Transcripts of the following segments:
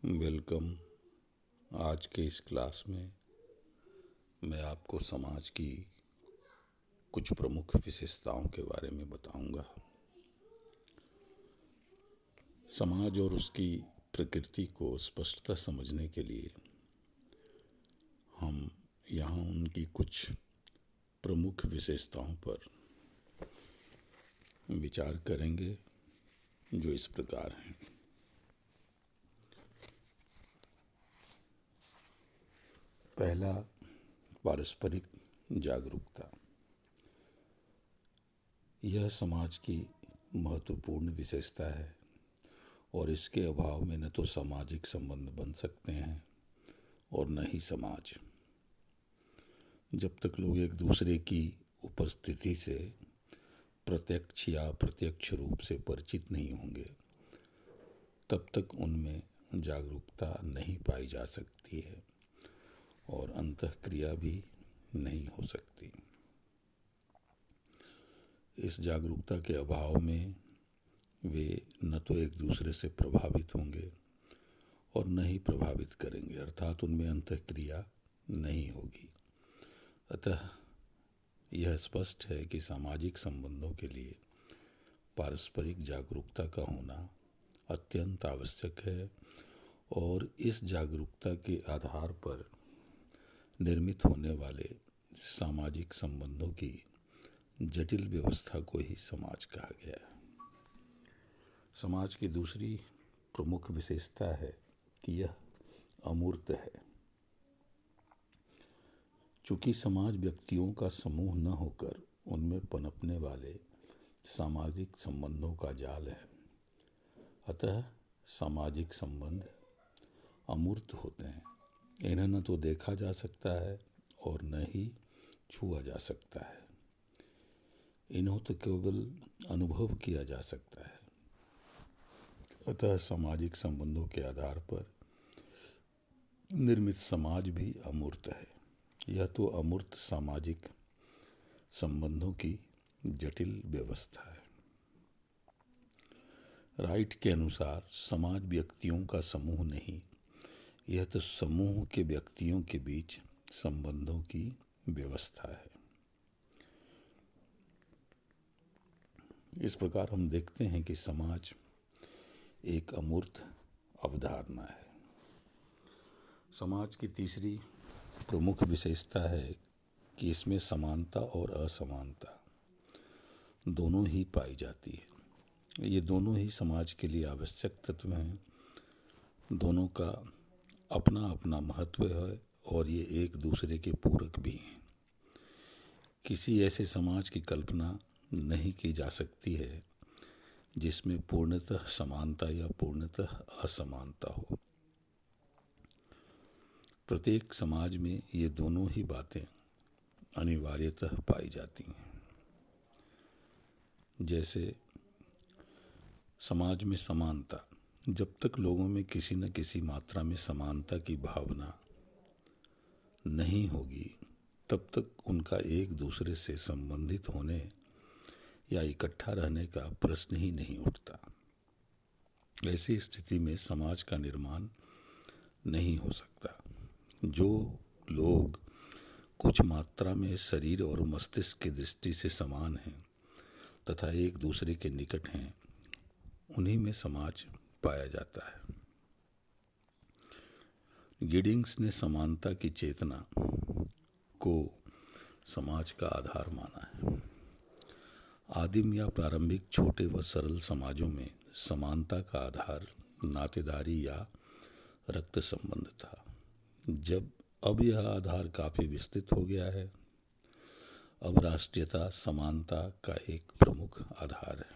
Welcome. आज के इस क्लास में मैं आपको समाज की कुछ प्रमुख विशेषताओं के बारे में बताऊंगा। समाज और उसकी प्रकृति को स्पष्टता समझने के लिए हम यहाँ उनकी कुछ प्रमुख विशेषताओं पर विचार करेंगे, जो इस प्रकार हैं। पहला, पारस्परिक जागरूकता। यह समाज की महत्वपूर्ण विशेषता है और इसके अभाव में न तो सामाजिक संबंध बन सकते हैं और न ही समाज। जब तक लोग एक दूसरे की उपस्थिति से प्रत्यक्ष या अप्रत्यक्ष रूप से परिचित नहीं होंगे, तब तक उनमें जागरूकता नहीं पाई जा सकती है और अंतःक्रिया भी नहीं हो सकती। इस जागरूकता के अभाव में वे न तो एक दूसरे से प्रभावित होंगे और न ही प्रभावित करेंगे, अर्थात उनमें अंतःक्रिया नहीं होगी। अतः यह स्पष्ट है कि सामाजिक संबंधों के लिए पारस्परिक जागरूकता का होना अत्यंत आवश्यक है और इस जागरूकता के आधार पर निर्मित होने वाले सामाजिक संबंधों की जटिल व्यवस्था को ही समाज कहा गया है। समाज की दूसरी प्रमुख विशेषता है कि यह अमूर्त है। चूंकि समाज व्यक्तियों का समूह न होकर उनमें पनपने वाले सामाजिक संबंधों का जाल है, अतः सामाजिक संबंध अमूर्त होते हैं। इन्हें न तो देखा जा सकता है और न ही छुआ जा सकता है। इन्हें तो केवल अनुभव किया जा सकता है। अतः सामाजिक संबंधों के आधार पर निर्मित समाज भी अमूर्त है। यह तो अमूर्त सामाजिक संबंधों की जटिल व्यवस्था है। राइट के अनुसार समाज व्यक्तियों का समूह नहीं, यह तो समूह के व्यक्तियों के बीच संबंधों की व्यवस्था है। इस प्रकार हम देखते हैं कि समाज एक अमूर्त अवधारणा है। समाज की तीसरी प्रमुख विशेषता है कि इसमें समानता और असमानता दोनों ही पाई जाती है। ये दोनों ही समाज के लिए आवश्यक तत्व हैं। दोनों का अपना अपना महत्व है और ये एक दूसरे के पूरक भी हैं। किसी ऐसे समाज की कल्पना नहीं की जा सकती है जिसमें पूर्णतः समानता या पूर्णतः असमानता हो। प्रत्येक समाज में ये दोनों ही बातें अनिवार्यतः पाई जाती हैं। जैसे समाज में समानता, जब तक लोगों में किसी न किसी मात्रा में समानता की भावना नहीं होगी, तब तक उनका एक दूसरे से संबंधित होने या इकट्ठा रहने का प्रश्न ही नहीं उठता। ऐसी स्थिति में समाज का निर्माण नहीं हो सकता। जो लोग कुछ मात्रा में शरीर और मस्तिष्क की दृष्टि से समान हैं तथा एक दूसरे के निकट हैं, उन्हीं में समाज पाया जाता है। गिडिंग्स ने समानता की चेतना को समाज का आधार माना है। आदिम या प्रारंभिक छोटे व सरल समाजों में समानता का आधार नातेदारी या रक्त संबंध था। अब यह आधार काफी विस्तृत हो गया है। अब राष्ट्रीयता समानता का एक प्रमुख आधार है।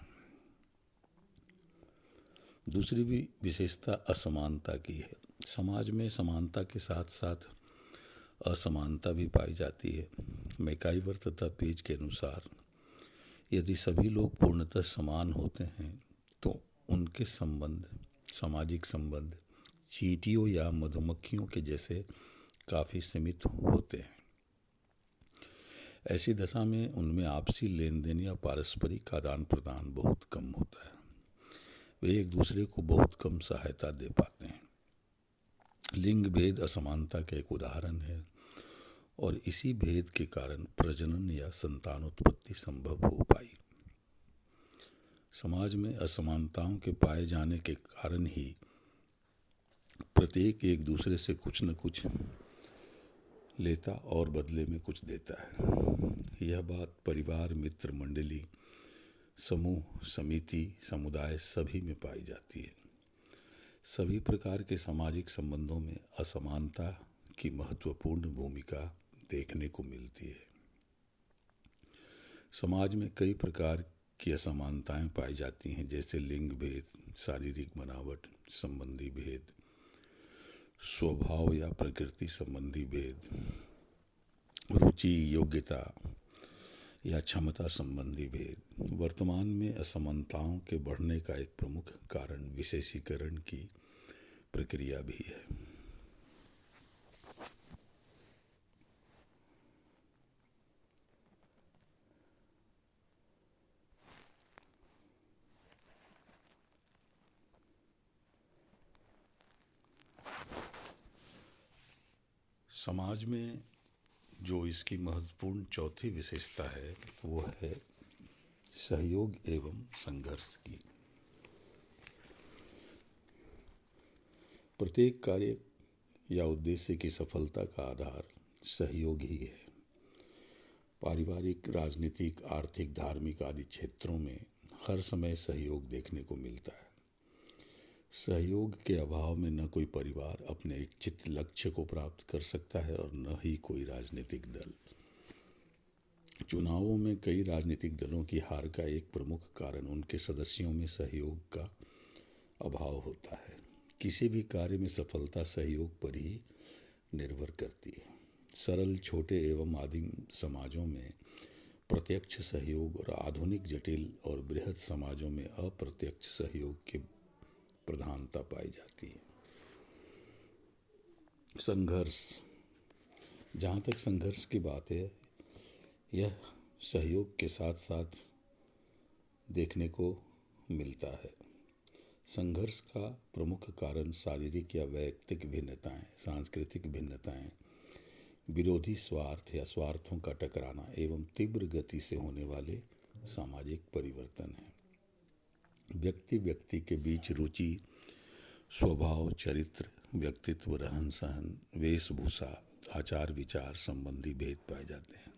दूसरी भी विशेषता असमानता की है। समाज में समानता के साथ साथ असमानता भी पाई जाती है। मैकाइवर तथा पेज के अनुसार यदि सभी लोग पूर्णतः समान होते हैं तो उनके संबंध, सामाजिक संबंध, चींटियों या मधुमक्खियों के जैसे काफी सीमित होते हैं। ऐसी दशा में उनमें आपसी लेन देन या पारस्परिक आदान प्रदान बहुत कम होता है। वे एक दूसरे को बहुत कम सहायता दे पाते हैं। लिंग भेद असमानता का एक उदाहरण है और इसी भेद के कारण प्रजनन या संतानोत्पत्ति संभव हो पाई। समाज में असमानताओं के पाए जाने के कारण ही प्रत्येक एक दूसरे से कुछ न कुछ लेता और बदले में कुछ देता है। यह बात परिवार, मित्र मंडली, समूह, समिति, समुदाय सभी में पाई जाती है। सभी प्रकार के सामाजिक संबंधों में असमानता की महत्वपूर्ण भूमिका देखने को मिलती है। समाज में कई प्रकार की असमानताएं पाई जाती हैं, जैसे लिंग भेद, शारीरिक बनावट संबंधी भेद, स्वभाव या प्रकृति संबंधी भेद, रुचि, योग्यता या क्षमता संबंधी भेद। वर्तमान में असमानताओं के बढ़ने का एक प्रमुख कारण विशेषीकरण की प्रक्रिया भी है। समाज में जो इसकी महत्वपूर्ण चौथी विशेषता है वो है सहयोग एवं संघर्ष की। प्रत्येक कार्य या उद्देश्य की सफलता का आधार सहयोग ही है। पारिवारिक, राजनीतिक, आर्थिक, धार्मिक आदि क्षेत्रों में हर समय सहयोग देखने को मिलता है। सहयोग के अभाव में न कोई परिवार अपने इच्छित लक्ष्य को प्राप्त कर सकता है और न ही कोई राजनीतिक दल। चुनावों में कई राजनीतिक दलों की हार का एक प्रमुख कारण उनके सदस्यों में सहयोग का अभाव होता है। किसी भी कार्य में सफलता सहयोग पर ही निर्भर करती है। सरल, छोटे एवं आदिम समाजों में प्रत्यक्ष सहयोग और आधुनिक, जटिल और बृहद समाजों में अप्रत्यक्ष सहयोग की प्रधानता पाई जाती है। संघर्ष, जहाँ तक संघर्ष की बात है, यह सहयोग के साथ साथ देखने को मिलता है। संघर्ष का प्रमुख कारण शारीरिक या वैयक्तिक भिन्नताएं, सांस्कृतिक भिन्नताएं, विरोधी स्वार्थ या स्वार्थों का टकराना एवं तीव्र गति से होने वाले सामाजिक परिवर्तन है। व्यक्ति व्यक्ति के बीच रुचि, स्वभाव, चरित्र, व्यक्तित्व, रहन सहन, वेशभूषा, आचार विचार संबंधी भेद पाए जाते हैं।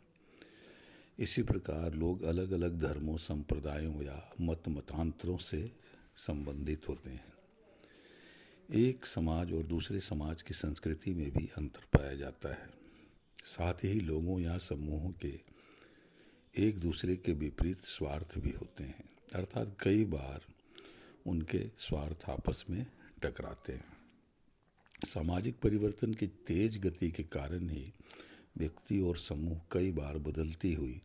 इसी प्रकार लोग अलग अलग धर्मों, संप्रदायों या मतांतरों से संबंधित होते हैं। एक समाज और दूसरे समाज की संस्कृति में भी अंतर पाया जाता है। साथ ही लोगों या समूहों के एक दूसरे के विपरीत स्वार्थ भी होते हैं, अर्थात कई बार उनके स्वार्थ आपस में टकराते हैं। सामाजिक परिवर्तन की तेज गति के कारण ही व्यक्ति और समूह कई बार बदलती हुई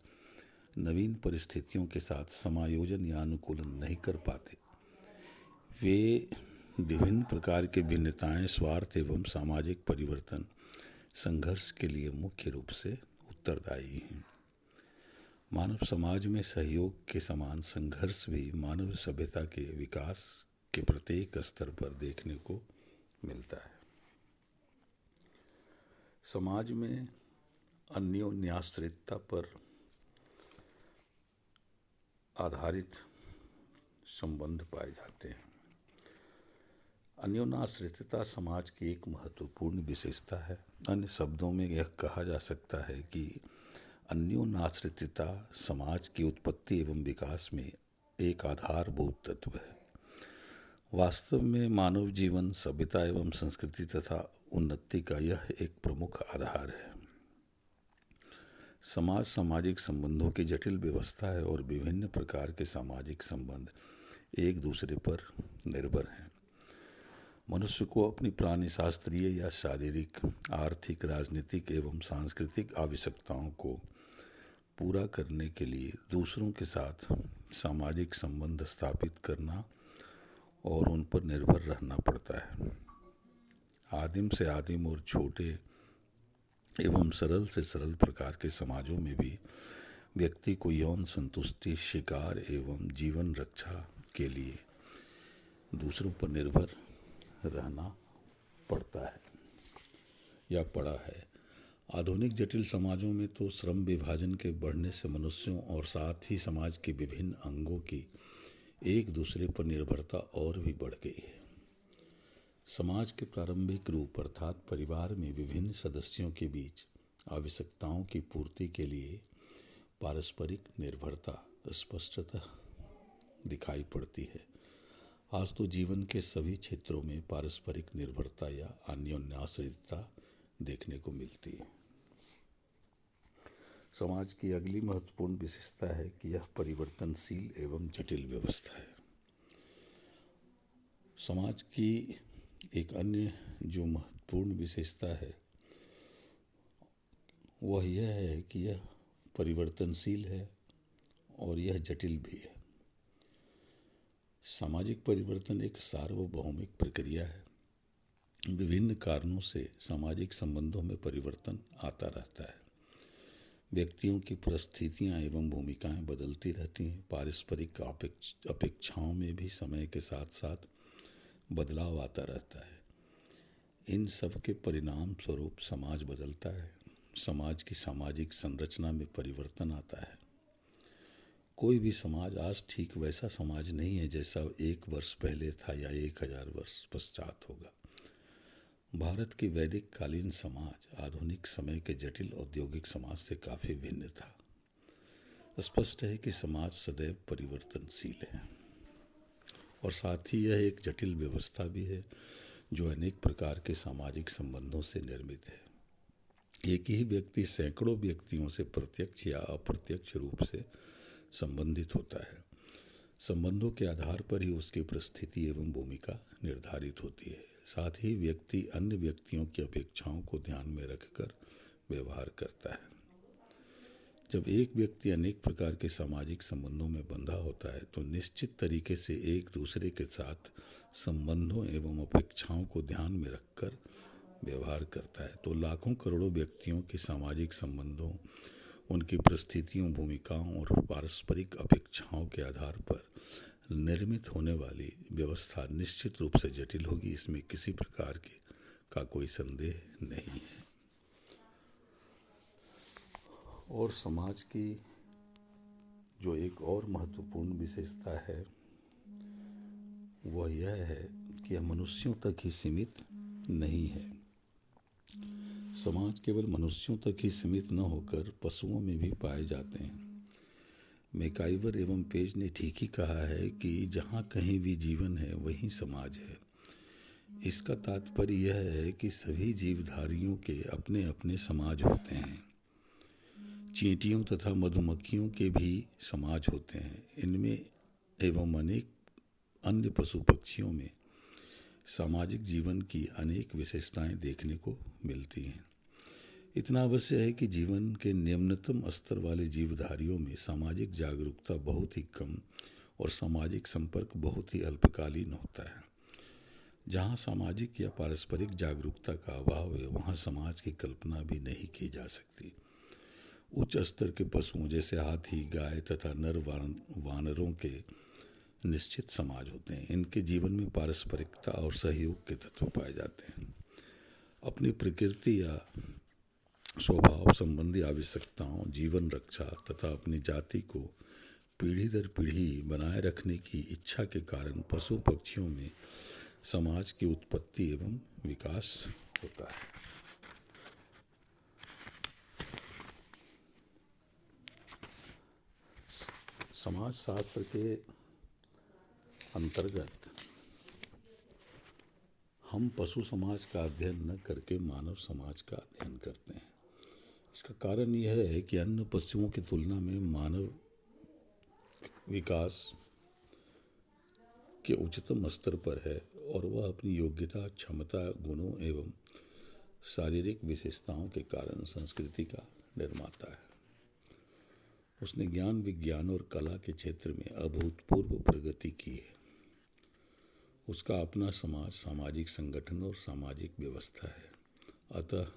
नवीन परिस्थितियों के साथ समायोजन या अनुकूलन नहीं कर पाते। वे विभिन्न प्रकार के भिन्नताएं, स्वार्थ एवं सामाजिक परिवर्तन संघर्ष के लिए मुख्य रूप से उत्तरदायी हैं। मानव समाज में सहयोग के समान संघर्ष भी मानव सभ्यता के विकास के प्रत्येक स्तर पर देखने को मिलता है। समाज में अन्योन्याश्रितता पर आधारित संबंध पाए जाते हैं। अन्योन्याश्रितता समाज की एक महत्वपूर्ण विशेषता है। अन्य शब्दों में यह कहा जा सकता है कि अन्योन्याश्रितता समाज की उत्पत्ति एवं विकास में एक आधारभूत तत्व है। वास्तव में मानव जीवन, सभ्यता एवं संस्कृति तथा उन्नति का यह एक प्रमुख आधार है। समाज सामाजिक संबंधों की जटिल व्यवस्था है और विभिन्न प्रकार के सामाजिक संबंध एक दूसरे पर निर्भर हैं। मनुष्य को अपनी प्राणिशास्त्रीय या शारीरिक, आर्थिक, राजनीतिक एवं सांस्कृतिक आवश्यकताओं को पूरा करने के लिए दूसरों के साथ सामाजिक संबंध स्थापित करना और उन पर निर्भर रहना पड़ता है। आदिम से आदिम और छोटे एवं सरल से सरल प्रकार के समाजों में भी व्यक्ति को यौन संतुष्टि, शिकार एवं जीवन रक्षा के लिए दूसरों पर निर्भर रहना पड़ता है। या पड़ा है। आधुनिक जटिल समाजों में तो श्रम विभाजन के बढ़ने से मनुष्यों और साथ ही समाज के विभिन्न अंगों की एक दूसरे पर निर्भरता और भी बढ़ गई है। समाज के प्रारंभिक रूप अर्थात परिवार में विभिन्न सदस्यों के बीच आवश्यकताओं की पूर्ति के लिए पारस्परिक निर्भरता स्पष्टतः दिखाई पड़ती है। आज तो जीवन के सभी क्षेत्रों में पारस्परिक निर्भरता या अन्योन्याश्रितता देखने को मिलती है। समाज की अगली महत्वपूर्ण विशेषता है कि यह परिवर्तनशील एवं जटिल व्यवस्था है। समाज की एक अन्य जो महत्वपूर्ण विशेषता है वह यह है कि यह परिवर्तनशील है और यह जटिल भी है। सामाजिक परिवर्तन एक सार्वभौमिक प्रक्रिया है। विभिन्न कारणों से सामाजिक संबंधों में परिवर्तन आता रहता है। व्यक्तियों की परिस्थितियां एवं भूमिकाएं बदलती रहती हैं। पारस्परिक अपेक्षाओं में भी समय के साथ साथ बदलाव आता रहता है। इन सब के परिणाम स्वरूप समाज बदलता है। समाज की सामाजिक संरचना में परिवर्तन आता है। कोई भी समाज आज ठीक वैसा समाज नहीं है जैसा 1 वर्ष पहले था या 1000 वर्ष पश्चात होगा। भारत की वैदिक कालीन समाज आधुनिक समय के जटिल औद्योगिक समाज से काफी भिन्न था। स्पष्ट है कि समाज सदैव परिवर्तनशील है और साथ ही यह एक जटिल व्यवस्था भी है जो अनेक प्रकार के सामाजिक संबंधों से निर्मित है। एक ही व्यक्ति सैकड़ों व्यक्तियों से प्रत्यक्ष या अप्रत्यक्ष रूप से संबंधित होता है। संबंधों के आधार पर ही उसकी परिस्थिति एवं भूमिका निर्धारित होती है। साथ ही व्यक्ति अन्य व्यक्तियों की अपेक्षाओं को ध्यान में रखकर व्यवहार करता है। जब एक व्यक्ति अनेक प्रकार के सामाजिक संबंधों में बंधा होता है तो निश्चित तरीके से एक दूसरे के साथ संबंधों एवं अपेक्षाओं को ध्यान में रखकर व्यवहार करता है। तो लाखों करोड़ों व्यक्तियों के सामाजिक संबंधों, उनकी परिस्थितियों, भूमिकाओं और पारस्परिक अपेक्षाओं के आधार पर निर्मित होने वाली व्यवस्था निश्चित रूप से जटिल होगी। इसमें किसी प्रकार का कोई संदेह नहीं है। और समाज की जो एक और महत्वपूर्ण विशेषता है वह यह है कि यह मनुष्यों तक ही सीमित नहीं है। समाज केवल मनुष्यों तक ही सीमित न होकर पशुओं में भी पाए जाते हैं। मैकाइवर एवं पेज ने ठीक ही कहा है कि जहाँ कहीं भी जीवन है वहीं समाज है। इसका तात्पर्य यह है कि सभी जीवधारियों के अपने अपने समाज होते हैं। चींटियों तथा मधुमक्खियों के भी समाज होते हैं। इनमें एवं अनेक अन्य पशु पक्षियों में सामाजिक जीवन की अनेक विशेषताएं देखने को मिलती हैं। इतना अवश्य है कि जीवन के निम्नतम स्तर वाले जीवधारियों में सामाजिक जागरूकता बहुत ही कम और सामाजिक संपर्क बहुत ही अल्पकालीन होता है। जहाँ सामाजिक या पारस्परिक जागरूकता का अभाव है वहाँ समाज की कल्पना भी नहीं की जा सकती। उच्च स्तर के पशुओं जैसे हाथी, गाय तथा नर वानरों के निश्चित समाज होते हैं। इनके जीवन में पारस्परिकता और सहयोग के तत्व पाए जाते हैं। अपनी प्रकृति या स्वभाव संबंधी आवश्यकताओं, जीवन रक्षा तथा अपनी जाति को पीढ़ी दर पीढ़ी बनाए रखने की इच्छा के कारण पशु पक्षियों में समाज की उत्पत्ति एवं विकास होता है। समाज शास्त्र के अंतर्गत हम पशु समाज का अध्ययन न करके मानव समाज का अध्ययन करते हैं। इसका कारण यह है कि अन्य पशुओं की तुलना में मानव विकास के उच्चतम स्तर पर है और वह अपनी योग्यता, क्षमता, गुणों एवं शारीरिक विशेषताओं के कारण संस्कृति का निर्माता है। उसने ज्ञान, विज्ञान और कला के क्षेत्र में अभूतपूर्व प्रगति की है। उसका अपना समाज, सामाजिक संगठन और सामाजिक व्यवस्था है। अतः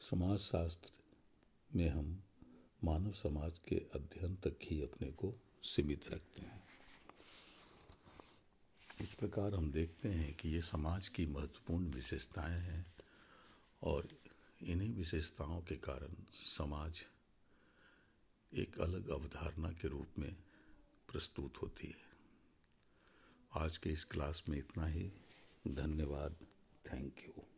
समाज शास्त्र में हम मानव समाज के अध्ययन तक ही अपने को सीमित रखते हैं। इस प्रकार हम देखते हैं कि ये समाज की महत्वपूर्ण विशेषताएं हैं और इन्हीं विशेषताओं के कारण समाज एक अलग अवधारणा के रूप में प्रस्तुत होती है। आज के इस क्लास में इतना ही। धन्यवाद। Thank you.